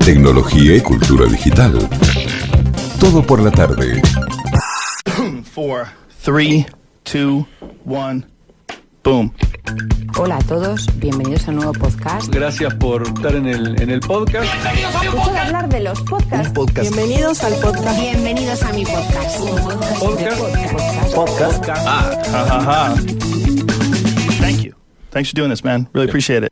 tecnología y cultura digital. Todo por la tarde. 4, 3, 2, 1, boom. Hola a todos, bienvenidos a un nuevo podcast. Gracias por estar en el podcast. Escucho de hablar de los podcasts. Bienvenidos al podcast. Bienvenidos a mi podcast. Podcast. Thank you. Thanks for doing this, man. Really appreciate it.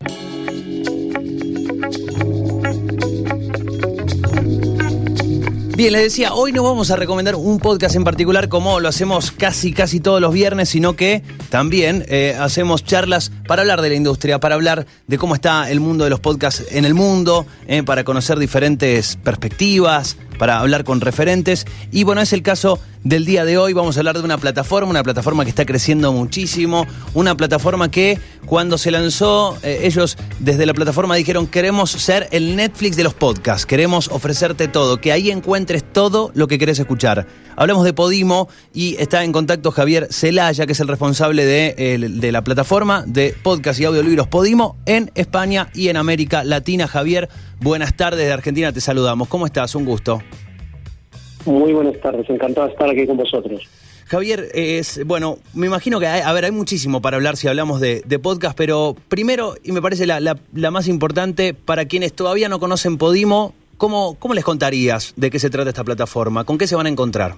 Bien, les decía, hoy no vamos a recomendar un podcast en particular como lo hacemos casi todos los viernes, sino que también hacemos charlas para hablar de la industria, para hablar de cómo está el mundo de los podcasts en el mundo, para conocer diferentes perspectivas, para hablar con referentes. Y bueno, es el caso del día de hoy. Vamos a hablar de una plataforma que está creciendo muchísimo, una plataforma que cuando se lanzó, ellos desde la plataforma dijeron: queremos ser el Netflix de los podcasts, queremos ofrecerte todo, que ahí encuentres todo lo que querés escuchar. Hablamos de Podimo y está en contacto Javier Celaya, que es el responsable de la plataforma de podcast y audiolibros Podimo en España y en América Latina. Javier, buenas tardes, de Argentina te saludamos. ¿Cómo estás? Un gusto. Muy buenas tardes, encantado de estar aquí con vosotros. Javier, bueno, me imagino que hay muchísimo para hablar si hablamos de podcast, pero primero, y me parece la más importante, para quienes todavía no conocen Podimo, ¿cómo les contarías de qué se trata esta plataforma? ¿Con qué se van a encontrar?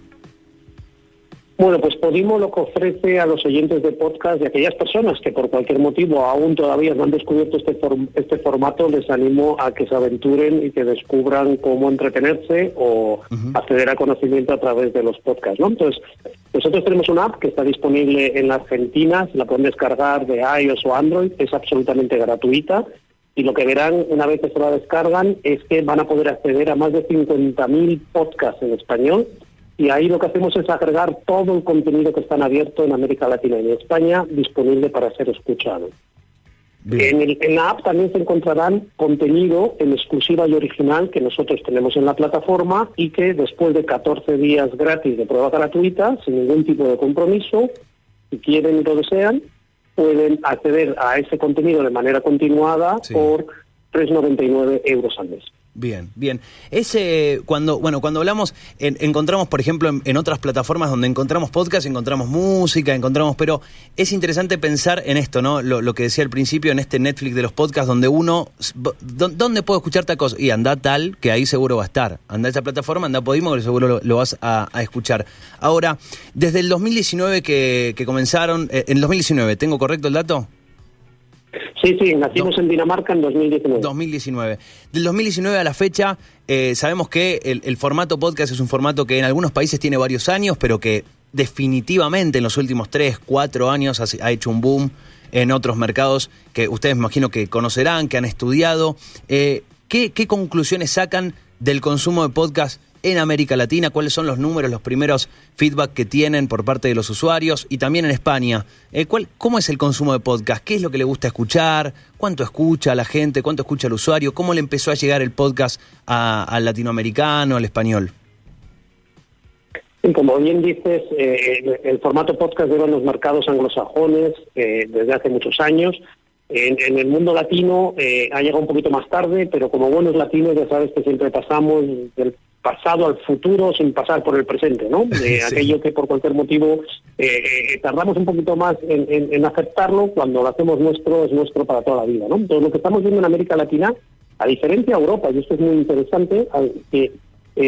Bueno, pues Podimo lo que ofrece a los oyentes de podcast y a aquellas personas que por cualquier motivo aún todavía no han descubierto este formato, les animo a que se aventuren y que descubran cómo entretenerse o acceder a conocimiento a través de los podcasts, ¿no? Entonces, nosotros tenemos una app que está disponible en la Argentina, se la pueden descargar de iOS o Android, es absolutamente gratuita. Y lo que verán una vez que se la descargan es que van a poder acceder a más de 50.000 podcasts en español. Y ahí lo que hacemos es agregar todo el contenido que está abierto en América Latina y en España, disponible para ser escuchado. En la app también se encontrarán contenido en exclusiva y original que nosotros tenemos en la plataforma y que después de 14 días gratis de prueba gratuita, sin ningún tipo de compromiso, si quieren y lo desean, pueden acceder a ese contenido de manera continuada por 3,99 € al mes. Bien. Cuando hablamos, encontramos, por ejemplo, en otras plataformas donde encontramos podcast, encontramos música, pero es interesante pensar en esto, ¿no? Lo que decía al principio, en este Netflix de los podcasts, donde uno, ¿dónde puedo escuchar tal cosa? Y anda tal, que ahí seguro va a estar. Anda a esa plataforma, anda a Podimo, que seguro lo vas a escuchar. Ahora, desde el 2019 que comenzaron, en el 2019, ¿tengo correcto el dato? Sí, nacimos en Dinamarca en 2019. 2019. Del 2019 a la fecha, sabemos que el formato podcast es un formato que en algunos países tiene varios años, pero que definitivamente en los últimos 3, 4 años ha hecho un boom en otros mercados que ustedes me imagino que conocerán, que han estudiado. ¿Qué conclusiones sacan del consumo de podcast en América Latina? ¿Cuáles son los números, los primeros feedback que tienen por parte de los usuarios? Y también en España, ¿cómo es el consumo de podcast? ¿Qué es lo que le gusta escuchar? ¿Cuánto escucha a la gente? ¿Cuánto escucha el usuario? ¿Cómo le empezó a llegar el podcast al latinoamericano, al español? Y como bien dices, el formato podcast lleva en los mercados anglosajones desde hace muchos años. En el mundo latino ha llegado un poquito más tarde, pero como buenos latinos ya sabes que siempre pasamos del pasado al futuro sin pasar por el presente, ¿no? Sí. Aquello que por cualquier motivo tardamos un poquito más en aceptarlo, cuando lo hacemos nuestro, es nuestro para toda la vida, ¿no? Entonces lo que estamos viendo en América Latina, a diferencia de Europa, y esto es muy interesante, que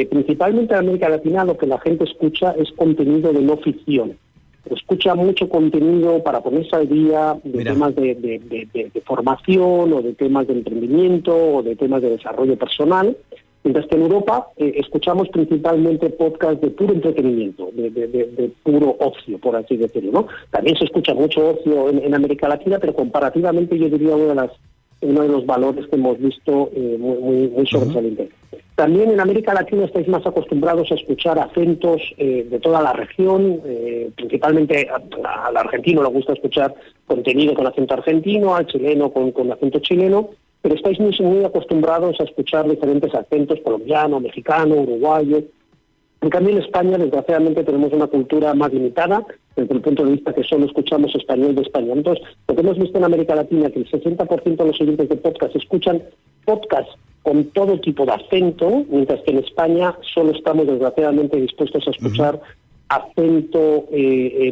principalmente en América Latina lo que la gente escucha es contenido de no ficción. Escucha mucho contenido para ponerse al día de temas de formación o de temas de emprendimiento o de temas de desarrollo personal, mientras que en Europa escuchamos principalmente podcasts de puro entretenimiento, de puro ocio, por así decirlo, ¿no? También se escucha mucho ocio en América Latina, pero comparativamente yo diría uno de los valores que hemos visto muy sobresaliente. También en América Latina estáis más acostumbrados a escuchar acentos de toda la región, principalmente al argentino le gusta escuchar contenido con acento argentino, al chileno con acento chileno, pero estáis muy acostumbrados a escuchar diferentes acentos: colombiano, mexicano, uruguayo. En cambio, en España, desgraciadamente, tenemos una cultura más limitada desde el punto de vista que solo escuchamos español de España. Entonces, lo que hemos visto en América Latina, que el 60% de los oyentes de podcast escuchan podcast con todo tipo de acento, mientras que en España solo estamos, desgraciadamente, dispuestos a escuchar acento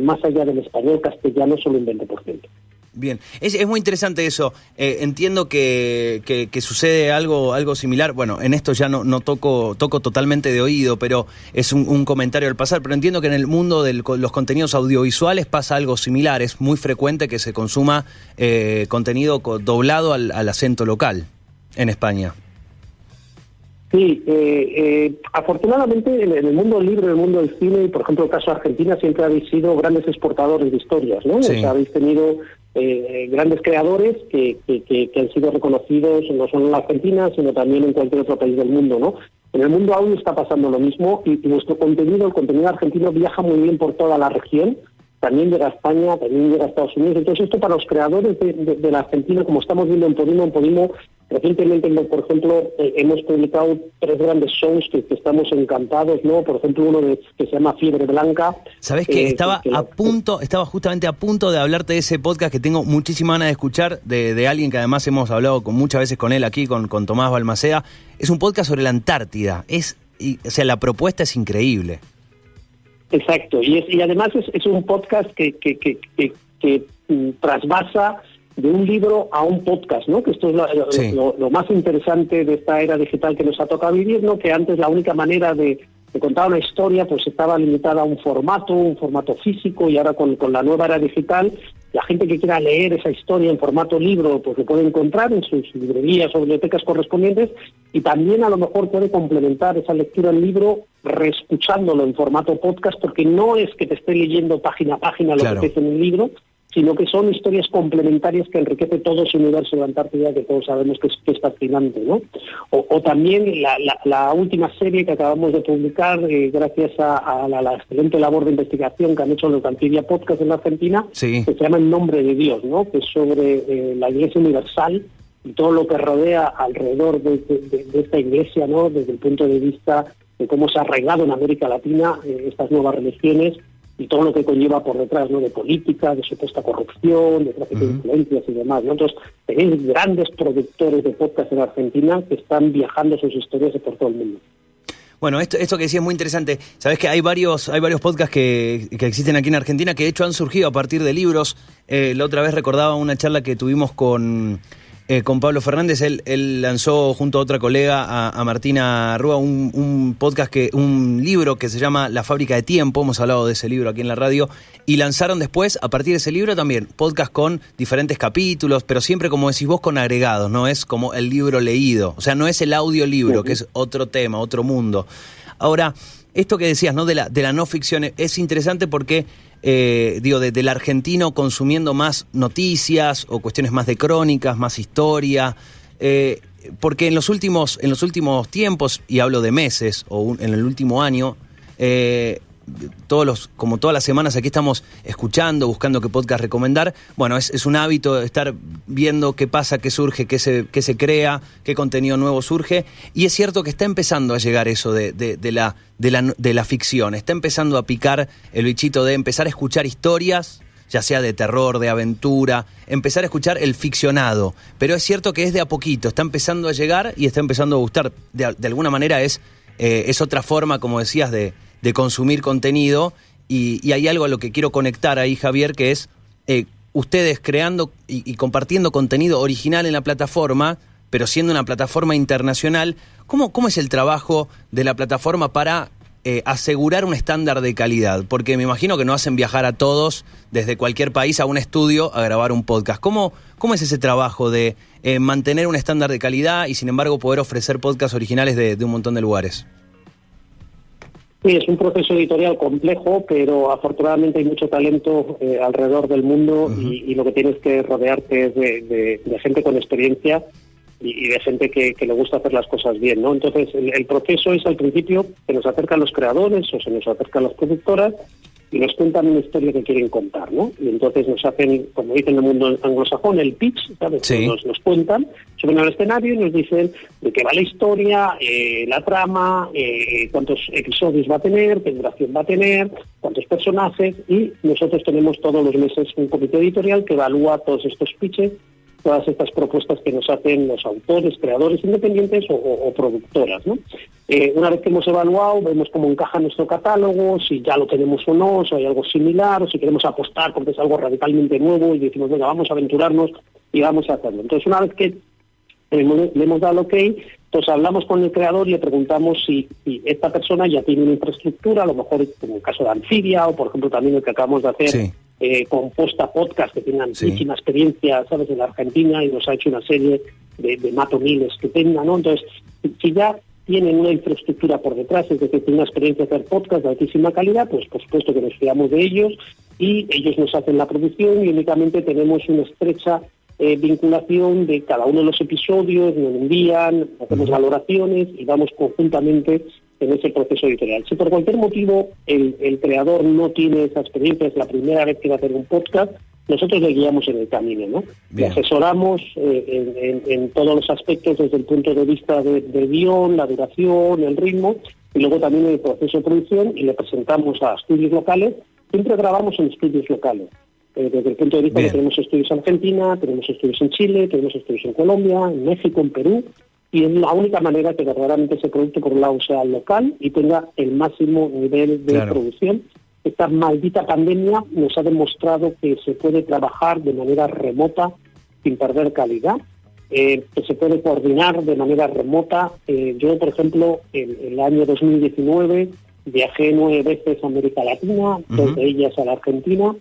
más allá del español castellano, solo un 20%. Bien, es muy interesante eso. Entiendo que sucede algo similar. Bueno, en esto ya no toco totalmente de oído, pero es un comentario al pasar. Pero entiendo que en el mundo de los contenidos audiovisuales pasa algo similar. Es muy frecuente que se consuma contenido doblado al acento local en España. Sí, afortunadamente en el mundo libre, en el mundo del cine, y por ejemplo el caso de Argentina, siempre habéis sido grandes exportadores de historias, ¿no? Sí. O sea, habéis tenido grandes creadores que han sido reconocidos no solo en Argentina, sino también en cualquier otro país del mundo, ¿no? En el mundo audio está pasando lo mismo y nuestro contenido, el contenido argentino, viaja muy bien por toda la región. También llega a España, también llega a Estados Unidos. Entonces esto para los creadores de la Argentina, como estamos viendo en Podimo, recientemente, por ejemplo, hemos publicado 3 grandes shows que estamos encantados, ¿no? Por ejemplo, uno que se llama Fiebre Blanca. ¿Sabés que estaba justamente a punto de hablarte de ese podcast que tengo muchísima ganas de escuchar, de alguien que además hemos hablado muchas veces con él aquí, con Tomás Balmaceda? Es un podcast sobre la Antártida. O sea, la propuesta es increíble. Exacto, y además es un podcast que trasvasa de un libro a un podcast, ¿no? Que esto es lo más interesante de esta era digital que nos ha tocado vivir, ¿no? Que antes la única manera de contar una historia pues estaba limitada a un formato físico, y ahora con la nueva era digital, la gente que quiera leer esa historia en formato libro pues lo puede encontrar en sus librerías o bibliotecas correspondientes, y también a lo mejor puede complementar esa lectura en libro reescuchándolo en formato podcast, porque no es que te esté leyendo página a página lo que dice en el libro, sino que son historias complementarias que enriquece todo ese universo de la Antártida que todos sabemos que es fascinante, ¿no? O también la última serie que acabamos de publicar, gracias a la excelente labor de investigación que han hecho los Antidia Podcast en la Argentina, que se llama En Nombre de Dios, ¿no? Que es sobre la Iglesia Universal y todo lo que rodea alrededor de esta iglesia, ¿no? Desde el punto de vista de cómo se ha arraigado en América Latina estas nuevas religiones, y todo lo que conlleva por detrás, ¿no? De política, de supuesta corrupción, de tráfico de influencias y demás, ¿no? Entonces, tenéis grandes productores de podcast en Argentina que están viajando sus historias por todo el mundo. Bueno, esto que decía es muy interesante. Sabés que hay varios podcasts que existen aquí en Argentina que de hecho han surgido a partir de libros. La otra vez recordaba una charla que tuvimos con Pablo Fernández. Él lanzó junto a otra colega, a Martina Rúa, un podcast, un libro que se llama La Fábrica de Tiempo. Hemos hablado de ese libro aquí en la radio, y lanzaron después, a partir de ese libro también, podcast con diferentes capítulos, pero siempre, como decís vos, con agregados. No es como el libro leído, o sea, no es el audiolibro, que es otro tema, otro mundo. Ahora, esto que decías, ¿no? de la no ficción es interesante porque del argentino consumiendo más noticias o cuestiones más de crónicas, más historia, porque en los últimos tiempos, y hablo de meses o en el último año, como todas las semanas aquí estamos escuchando, buscando qué podcast recomendar. Bueno, es un hábito estar viendo qué pasa, qué surge, qué se crea, qué contenido nuevo surge, y es cierto que está empezando a llegar eso de la ficción. Está empezando a picar el bichito de empezar a escuchar historias, ya sea de terror, de aventura, empezar a escuchar el ficcionado. Pero es cierto que es de a poquito, está empezando a llegar y está empezando a gustar. De alguna manera es otra forma, como decías, de consumir contenido, y hay algo a lo que quiero conectar ahí, Javier, que es ustedes creando y compartiendo contenido original en la plataforma, pero siendo una plataforma internacional. ¿Cómo es el trabajo de la plataforma para asegurar un estándar de calidad? Porque me imagino que no hacen viajar a todos desde cualquier país a un estudio a grabar un podcast. ¿Cómo es ese trabajo de mantener un estándar de calidad y sin embargo poder ofrecer podcasts originales de un montón de lugares? Sí, es un proceso editorial complejo, pero afortunadamente hay mucho talento alrededor del mundo, y lo que tienes que rodearte es de gente con experiencia y de gente que le gusta hacer las cosas bien, ¿no? Entonces, el proceso es al principio que nos acercan los creadores o se nos acercan las productoras, y nos cuentan una historia que quieren contar, ¿no? Y entonces nos hacen, como dicen en el mundo anglosajón, el pitch, ¿sabes? Sí. Nos cuentan, suben al escenario y nos dicen de qué va la historia, la trama, cuántos episodios va a tener, qué duración va a tener, cuántos personajes, y nosotros tenemos todos los meses un comité editorial que evalúa todos estos pitches, todas estas propuestas que nos hacen los autores, creadores independientes o productoras, ¿no? Una vez que hemos evaluado, vemos cómo encaja nuestro catálogo, si ya lo tenemos o no, si hay algo similar, o si queremos apostar porque es algo radicalmente nuevo y decimos, venga, vamos a aventurarnos y vamos a hacerlo. Entonces, una vez que le hemos dado ok, pues hablamos con el creador y le preguntamos si esta persona ya tiene una infraestructura, a lo mejor como el caso de Anfibia, o por ejemplo también el que acabamos de hacer, Sí. Con Posta Podcast, que tiene muchísima experiencia, ¿sabes?, en la Argentina, y nos ha hecho una serie de Mato Miles que tenga, ¿no? Entonces, si ya tienen una infraestructura por detrás, es decir, tienen una experiencia de hacer podcast de altísima calidad, pues por supuesto que nos fiamos de ellos, y ellos nos hacen la producción, y únicamente tenemos una estrecha vinculación de cada uno de los episodios, nos envían, hacemos valoraciones y vamos conjuntamente en ese proceso editorial. Si por cualquier motivo el creador no tiene esa experiencia, es la primera vez que va a hacer un podcast, nosotros le guiamos en el camino, ¿no? Le asesoramos en todos los aspectos desde el punto de vista del guión, la duración, el ritmo, y luego también en el proceso de producción, y le presentamos a estudios locales. Siempre grabamos en estudios locales. Desde el punto de vista que tenemos estudios en Argentina, tenemos estudios en Chile, tenemos estudios en Colombia, en México, en Perú, y es la única manera que verdaderamente ese producto, por un lado, sea local y tenga el máximo nivel de producción. Esta maldita pandemia nos ha demostrado que se puede trabajar de manera remota sin perder calidad, que se puede coordinar de manera remota. Yo, por ejemplo, en el año 2019 viajé 9 veces a América Latina, 2 de ellas a la Argentina.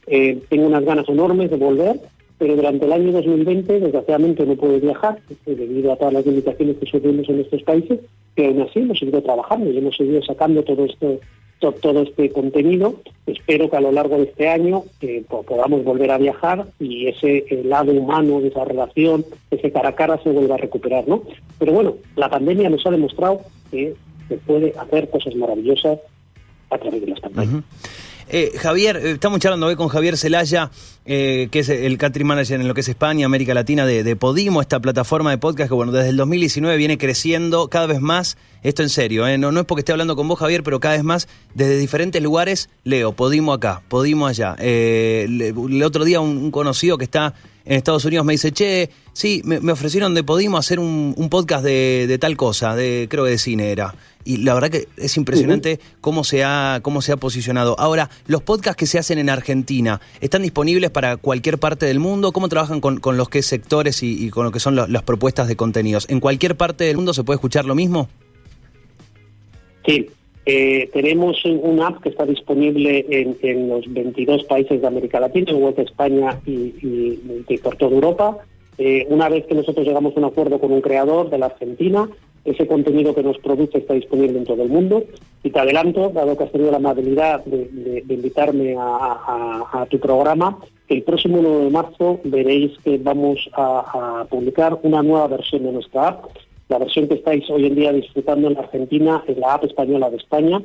Tengo unas ganas enormes de volver, pero durante el año 2020 desgraciadamente no pude viajar debido a todas las limitaciones que sufrimos en estos países, pero aún así hemos seguido trabajando y hemos seguido sacando todo este contenido. Espero que a lo largo de este año podamos volver a viajar y ese lado humano de esa relación, ese cara a cara, se vuelva a recuperar, ¿no? Pero bueno, la pandemia nos ha demostrado que se puede hacer cosas maravillosas a través de las pantallas. Javier, estamos charlando hoy con Javier Celaya, que es el country manager en lo que es España, América Latina de Podimo, esta plataforma de podcast que bueno, desde el 2019 viene creciendo cada vez más. Esto en serio, no es porque esté hablando con vos, Javier, pero cada vez más desde diferentes lugares leo Podimo acá, Podimo allá. El otro día un conocido que está en Estados Unidos me dice, che, sí, me ofrecieron de Podimo hacer un podcast de tal cosa, creo que de cine era. Y la verdad que es impresionante cómo se ha posicionado. Ahora, los podcasts que se hacen en Argentina, ¿están disponibles para cualquier parte del mundo? ¿Cómo trabajan con los que sectores y con lo que son las propuestas de contenidos? ¿En cualquier parte del mundo se puede escuchar lo mismo? Sí, tenemos una app que está disponible en los 22 países de América Latina, igual que España y por toda Europa. Una vez que nosotros llegamos a un acuerdo con un creador de la Argentina, ese contenido que nos produce está disponible en todo el mundo. Y te adelanto, dado que has tenido la amabilidad de invitarme a tu programa, que el próximo 9 de marzo veréis que vamos a publicar una nueva versión de nuestra app. La versión que estáis hoy en día disfrutando en la Argentina es la app española de España,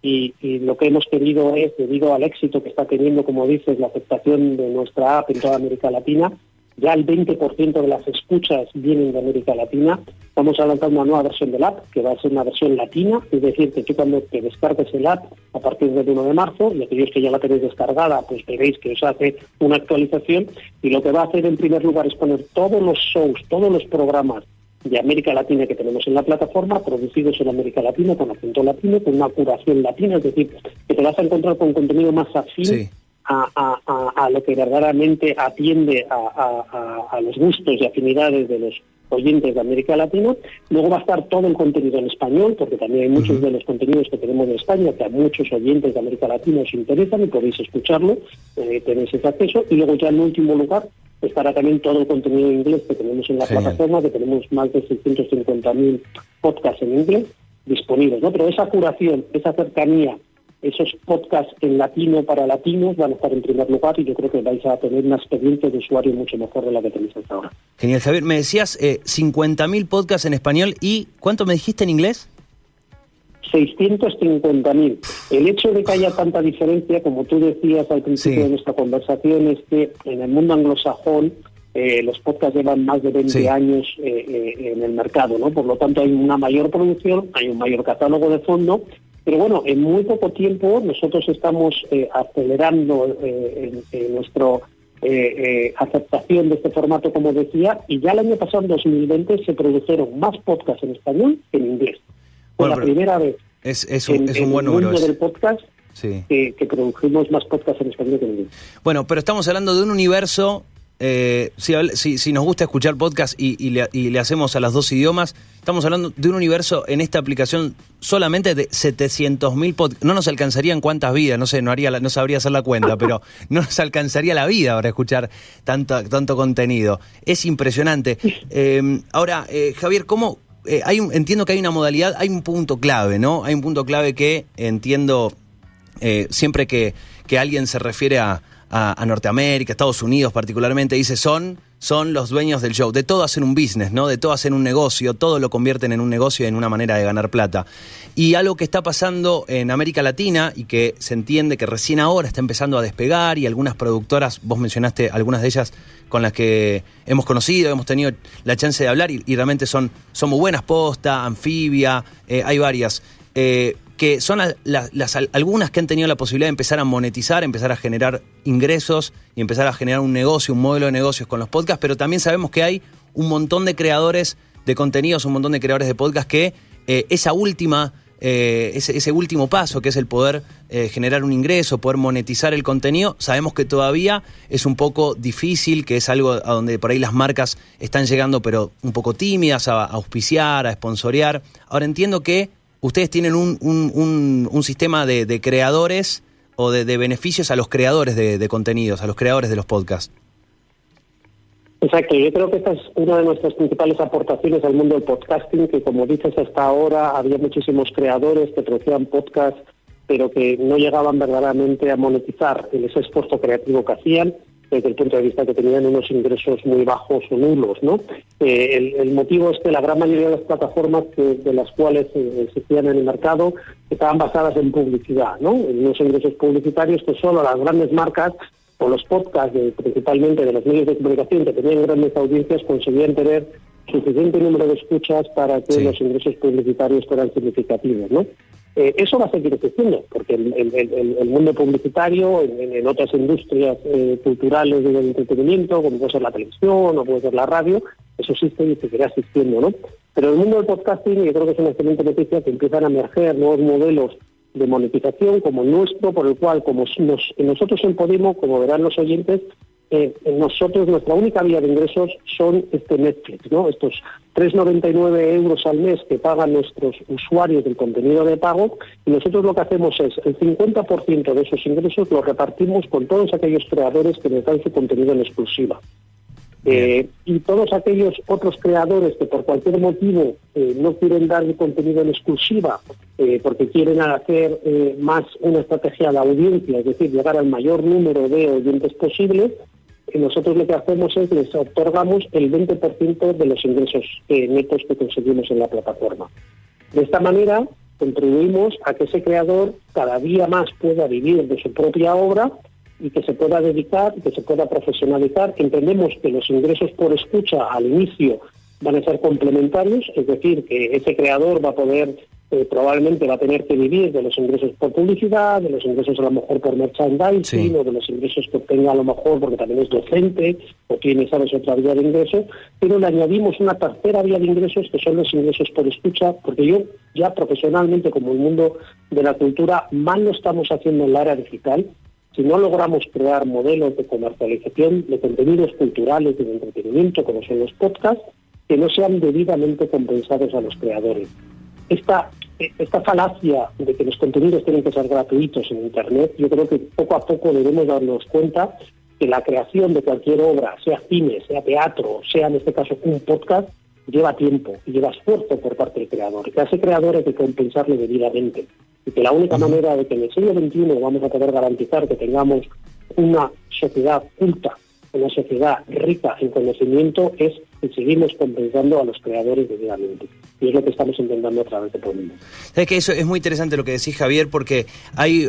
y lo que hemos querido es, debido al éxito que está teniendo, como dices, la aceptación de nuestra app en toda América Latina, ya el 20% de las escuchas vienen de América Latina. Vamos a lanzar una nueva versión del app, que va a ser una versión latina, es decir, que tú cuando te descargues el app a partir del 1 de marzo, y aquellos que ya la tenéis descargada, pues veréis que os hace una actualización, y lo que va a hacer en primer lugar es poner todos los shows, todos los programas de América Latina que tenemos en la plataforma, producidos en América Latina, con acento latino, con una curación latina, es decir, que te vas a encontrar con contenido más afín a lo que verdaderamente atiende a los gustos y afinidades de los oyentes de América Latina. Luego va a estar todo el contenido en español, porque también hay muchos de los contenidos que tenemos de España que a muchos oyentes de América Latina os interesan y podéis escucharlo, tenéis ese acceso. Y luego ya en último lugar estará también todo el contenido en inglés que tenemos en la plataforma, que tenemos más de 650.000 podcasts en inglés disponibles, ¿no? Pero esa curación, esa cercanía, esos podcasts en latino para latinos van a estar en primer lugar, y yo creo que vais a tener una experiencia de usuario mucho mejor de la que tenéis hasta ahora. Genial, Javier. Me decías 50.000 podcasts en español, ¿y cuánto me dijiste en inglés? 650.000. El hecho de que haya tanta diferencia, como tú decías al principio de nuestra conversación, es que en el mundo anglosajón los podcasts llevan más de 20 años en el mercado, ¿no? Por lo tanto, hay una mayor producción, hay un mayor catálogo de fondo, pero bueno, en muy poco tiempo nosotros estamos acelerando en nuestro aceptación de este formato, como decía, y ya el año pasado, en 2020, se produjeron más podcasts en español que en inglés. Fue la primera vez es en un buen el número mundo del podcast sí. que produjimos más podcasts en español que en inglés. Bueno, pero estamos hablando de un universo, si nos gusta escuchar podcast y le hacemos a los dos idiomas, estamos hablando de un universo en esta aplicación solamente de 700.000 podcasts. No nos alcanzarían cuántas vidas, no sé, no sabría hacer la cuenta, pero no nos alcanzaría la vida para escuchar tanto contenido. Es impresionante. Ahora, Javier, ¿cómo...? Entiendo que hay una modalidad, hay un punto clave, ¿no? Hay un punto clave que entiendo siempre que alguien se refiere a Norteamérica, Estados Unidos particularmente, dice son los dueños del show. De todo hacen un business, ¿no? De todo hacen un negocio, todo lo convierten en un negocio y en una manera de ganar plata. Y algo que está pasando en América Latina y que se entiende que recién ahora está empezando a despegar, y algunas productoras, vos mencionaste algunas de ellas con las que hemos conocido, hemos tenido la chance de hablar y realmente son muy buenas. Posta, Anfibia, hay varias, que son algunas que han tenido la posibilidad de empezar a monetizar, empezar a generar ingresos y empezar a generar un negocio, un modelo de negocios con los podcasts, pero también sabemos que hay un montón de creadores de contenidos, un montón de creadores de podcasts que ese último paso, que es el poder generar un ingreso, poder monetizar el contenido, sabemos que todavía es un poco difícil, que es algo a donde por ahí las marcas están llegando, pero un poco tímidas, a auspiciar, a sponsorear. Ahora entiendo que ustedes tienen un sistema de creadores o de beneficios a los creadores de contenidos, a los creadores de los podcasts. Exacto, yo creo que esta es una de nuestras principales aportaciones al mundo del podcasting, que como dices, hasta ahora había muchísimos creadores que producían podcasts, pero que no llegaban verdaderamente a monetizar ese esfuerzo creativo que hacían, desde el punto de vista que tenían unos ingresos muy bajos o nulos, ¿no? El motivo es que la gran mayoría de las plataformas de las cuales existían en el mercado estaban basadas en publicidad, ¿no? En unos ingresos publicitarios que solo las grandes marcas o los podcasts, principalmente de los medios de comunicación que tenían grandes audiencias, conseguían tener suficiente número de escuchas para que los ingresos publicitarios fueran significativos, ¿no? Eso va a seguir existiendo, porque el mundo publicitario en otras industrias culturales del entretenimiento, como puede ser la televisión o puede ser la radio, eso existe y seguirá existiendo, ¿no? Pero en el mundo del podcasting, yo creo que es una excelente noticia que empiezan a emerger nuevos modelos de monetización como el nuestro, por el cual, como nosotros en Podimo, como verán los oyentes, nuestra única vía de ingresos son Netflix, ¿no? Estos 3,99 euros al mes que pagan nuestros usuarios del contenido de pago, y nosotros lo que hacemos es el 50% de esos ingresos los repartimos con todos aquellos creadores que nos dan su contenido en exclusiva. Y todos aquellos otros creadores que por cualquier motivo no quieren dar el contenido en exclusiva porque quieren hacer más una estrategia de audiencia, es decir, llegar al mayor número de oyentes posibles, nosotros lo que hacemos es les otorgamos el 20% de los ingresos netos que conseguimos en la plataforma. De esta manera contribuimos a que ese creador cada día más pueda vivir de su propia obra y que se pueda dedicar, que se pueda profesionalizar. Entendemos que los ingresos por escucha al inicio van a ser complementarios, es decir, que ese creador va a poder, probablemente va a tener que vivir de los ingresos por publicidad, de los ingresos a lo mejor por merchandising, o de los ingresos que obtenga a lo mejor porque también es docente o tiene, sabes, otra vía de ingresos, pero le añadimos una tercera vía de ingresos que son los ingresos por escucha, porque yo ya profesionalmente, como el mundo de la cultura, mal lo estamos haciendo en la era digital. Si no logramos crear modelos de comercialización de contenidos culturales y de entretenimiento, como son los podcasts, que no sean debidamente compensados a los creadores. Esta falacia de que los contenidos tienen que ser gratuitos en Internet, yo creo que poco a poco debemos darnos cuenta que la creación de cualquier obra, sea cine, sea teatro, sea en este caso un podcast, lleva tiempo y lleva esfuerzo por parte del creador. Y que a ese creador hay que compensarle debidamente. Y que la única manera de que en el siglo XXI vamos a poder garantizar que tengamos una sociedad culta, una sociedad rica en conocimiento, es y seguimos compensando a los creadores debidamente. Y es lo que estamos intentando a través de Podimo. Sabes que eso es muy interesante lo que decís, Javier, porque hay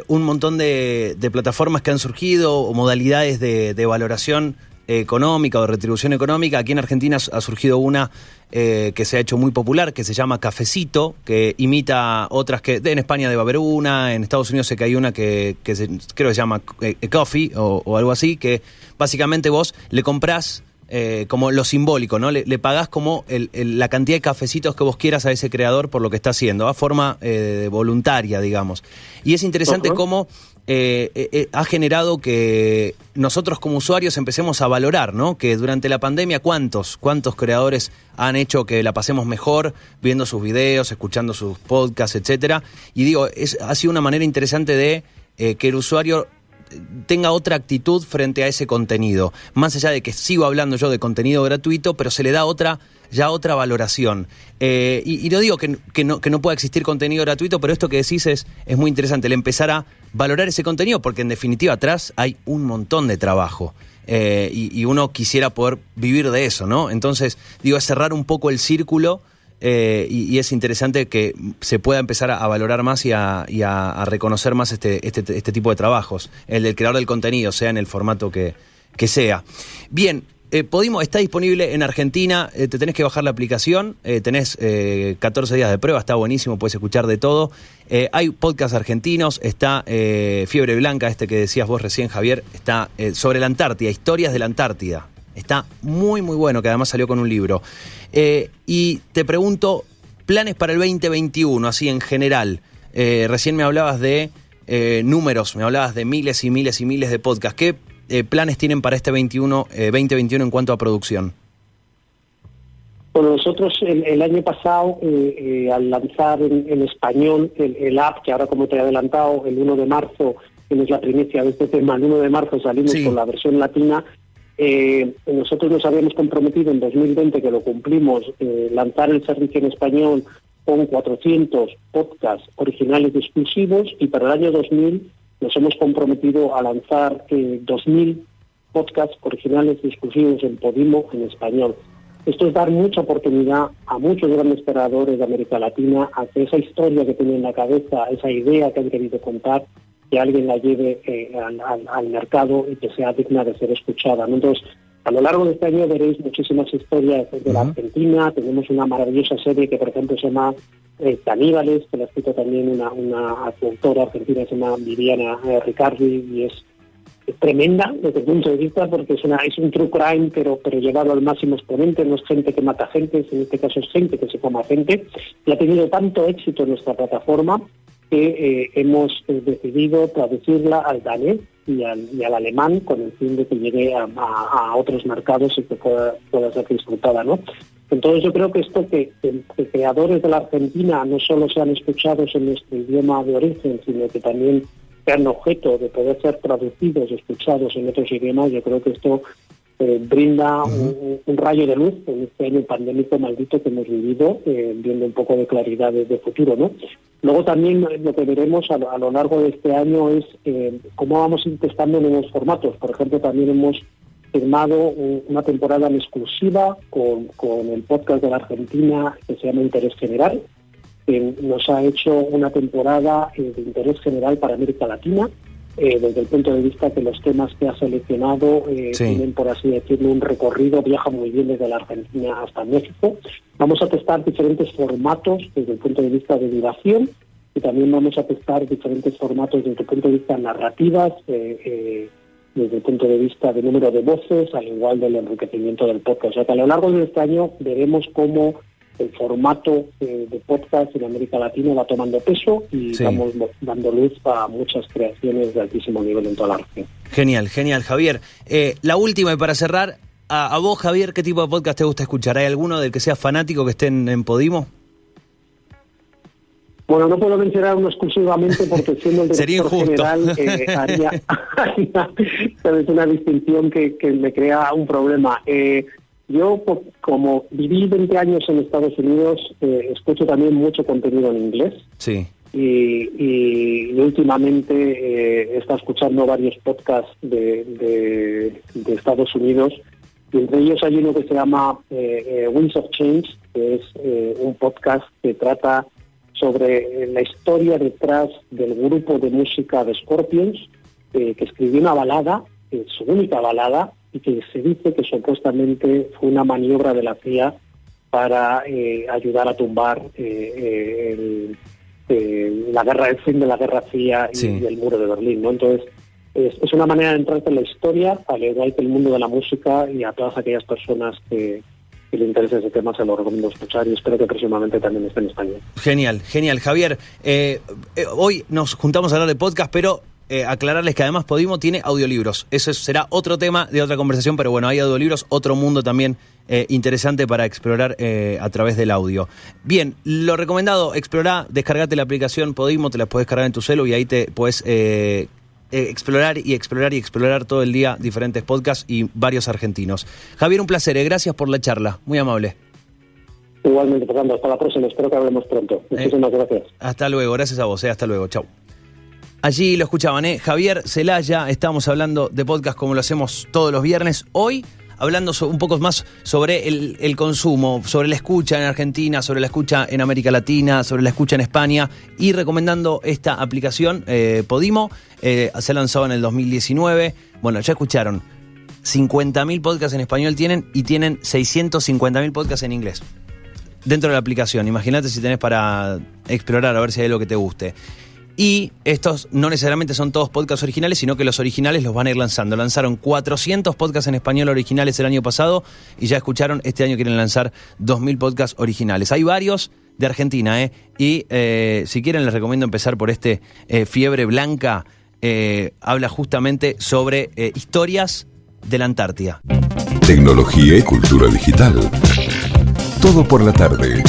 un montón de plataformas que han surgido, o modalidades de valoración económica o de retribución económica. Aquí en Argentina ha surgido una que se ha hecho muy popular, que se llama Cafecito, que imita otras que en España debe haber una, en Estados Unidos sé que hay una que creo que se llama Coffee o algo así, que básicamente vos le comprás como lo simbólico, ¿no? Le pagás como la cantidad de cafecitos que vos quieras a ese creador por lo que está haciendo, a forma voluntaria, digamos. Y es interesante cómo ha generado que nosotros como usuarios empecemos a valorar, ¿no? Que durante la pandemia cuántos creadores han hecho que la pasemos mejor viendo sus videos, escuchando sus podcasts, etcétera. Y digo, ha sido una manera interesante de que el usuario tenga otra actitud frente a ese contenido. Más allá de que sigo hablando yo de contenido gratuito, pero se le da otra valoración. Y no digo que no pueda existir contenido gratuito, pero esto que decís es muy interesante, el empezar a valorar ese contenido, porque en definitiva atrás hay un montón de trabajo. Y uno quisiera poder vivir de eso, ¿no? Entonces, digo, es cerrar un poco el círculo. Y es interesante que se pueda empezar a valorar más y a reconocer más este tipo de trabajos, el del creador del contenido, sea en el formato que sea. Bien, Podimo está disponible en Argentina, te tenés que bajar la aplicación, tenés 14 días de prueba, está buenísimo, puedes escuchar de todo. Hay podcasts argentinos, está Fiebre Blanca, que decías vos recién, Javier, está sobre la Antártida, historias de la Antártida. Está muy, muy bueno, que además salió con un libro. Y te pregunto, planes para el 2021, así en general. Recién me hablabas de números, me hablabas de miles y miles y miles de podcasts. ¿Qué planes tienen para este 2021 en cuanto a producción? Bueno, nosotros el año pasado, al lanzar en español el app, que ahora como te he adelantado, el 1 de marzo, tienes la primicia de este tema, el 1 de marzo salimos con la versión latina. Nosotros nos habíamos comprometido en 2020, que lo cumplimos, lanzar el servicio en español con 400 podcasts originales y exclusivos, y para el año 2000 nos hemos comprometido a lanzar 2.000 podcasts originales y exclusivos en Podimo en español. Esto es dar mucha oportunidad a muchos grandes creadores de América Latina a que esa historia que tienen en la cabeza, esa idea que han querido contar, que alguien la lleve al mercado y que sea digna de ser escuchada, ¿no? Entonces, a lo largo de este año veréis muchísimas historias de la Argentina. Tenemos una maravillosa serie que, por ejemplo, se llama Caníbales, que la ha escrito también una autora argentina, se llama Viviana Riccardi, y es tremenda desde el punto de vista, porque es un true crime, pero llevado al máximo exponente. No es gente que mata gente, en este caso es gente que se come a gente, y ha tenido tanto éxito en nuestra plataforma que hemos decidido traducirla al danés y al alemán, con el fin de que llegue a otros mercados y que pueda ser disfrutada, ¿no? Entonces yo creo que esto que creadores de la Argentina no solo sean escuchados en nuestro idioma de origen, sino que también sean objeto de poder ser traducidos y escuchados en otros idiomas, yo creo que esto brinda un rayo de luz en este año pandémico maldito que hemos vivido, viendo un poco de claridad de futuro, ¿no? Luego también lo que veremos a lo largo de este año es cómo vamos a ir testando nuevos formatos. Por ejemplo, también hemos firmado una temporada en exclusiva con el podcast de la Argentina que se llama Interés General, que nos ha hecho una temporada de interés general para América Latina, desde el punto de vista que los temas que ha seleccionado tienen, por así decirlo, un recorrido, viaja muy bien desde la Argentina hasta México. Vamos a testar diferentes formatos desde el punto de vista de duración, y también vamos a testar diferentes formatos desde el punto de vista narrativas, desde el punto de vista de número de voces, al igual del enriquecimiento del podcast. O sea que a lo largo de este año veremos cómo el formato de podcast en América Latina va tomando peso y estamos dando luz a muchas creaciones de altísimo nivel en toda la región. Genial, Javier. La última, y para cerrar, a vos, Javier, ¿qué tipo de podcast te gusta escuchar? ¿Hay alguno del que seas fanático que esté en Podimo? Bueno, no puedo mencionar uno exclusivamente porque siendo el director general haría ¿sabes? Una distinción que me crea un problema. Yo, como viví 20 años en Estados Unidos, escucho también mucho contenido en inglés. Sí. Y últimamente he estado escuchando varios podcasts de Estados Unidos, Y entre ellos hay uno que se llama Winds of Change, que es un podcast que trata sobre la historia detrás del grupo de música de Scorpions, que escribió una balada, su única balada, y que se dice que supuestamente fue una maniobra de la CIA para ayudar a tumbar el fin de la Guerra Fría y el muro de Berlín, ¿no? Entonces, es una manera de entrarte en la historia, al igual que el mundo de la música, y a todas aquellas personas que le interesa ese tema se lo recomiendo escuchar, y espero que próximamente también esté en español. Genial, genial. Javier, hoy nos juntamos a hablar de podcast, pero aclararles que además Podimo tiene audiolibros. Eso será otro tema de otra conversación, pero bueno, hay audiolibros, otro mundo también interesante para explorar a través del audio. Bien, lo recomendado, explorá, descargate la aplicación Podimo, te la podés cargar en tu celu y ahí te podés explorar todo el día diferentes podcasts y varios argentinos. Javier, un placer, gracias por la charla, muy amable. Igualmente, Fernando, hasta la próxima, espero que hablemos pronto. Muchísimas gracias. Hasta luego, gracias a vos, hasta luego, chau. Allí lo escuchaban, Javier Celaya, estamos hablando de podcast como lo hacemos todos los viernes. Hoy hablando un poco más sobre el consumo, sobre la escucha en Argentina, sobre la escucha en América Latina, sobre la escucha en España, y recomendando esta aplicación, Podimo. Se lanzó en el 2019. Bueno, ya escucharon, 50.000 podcasts en español tienen, y tienen 650.000 podcasts en inglés dentro de la aplicación. Imagínate si tenés para explorar, a ver si hay algo que te guste. Y estos no necesariamente son todos podcasts originales, sino que los originales los van a ir lanzando. Lanzaron 400 podcasts en español originales el año pasado, y ya escucharon, este año quieren lanzar 2.000 podcasts originales. Hay varios de Argentina, y si quieren les recomiendo empezar por este Fiebre Blanca. Habla justamente sobre historias de la Antártida. Tecnología y cultura digital. Todo por la tarde.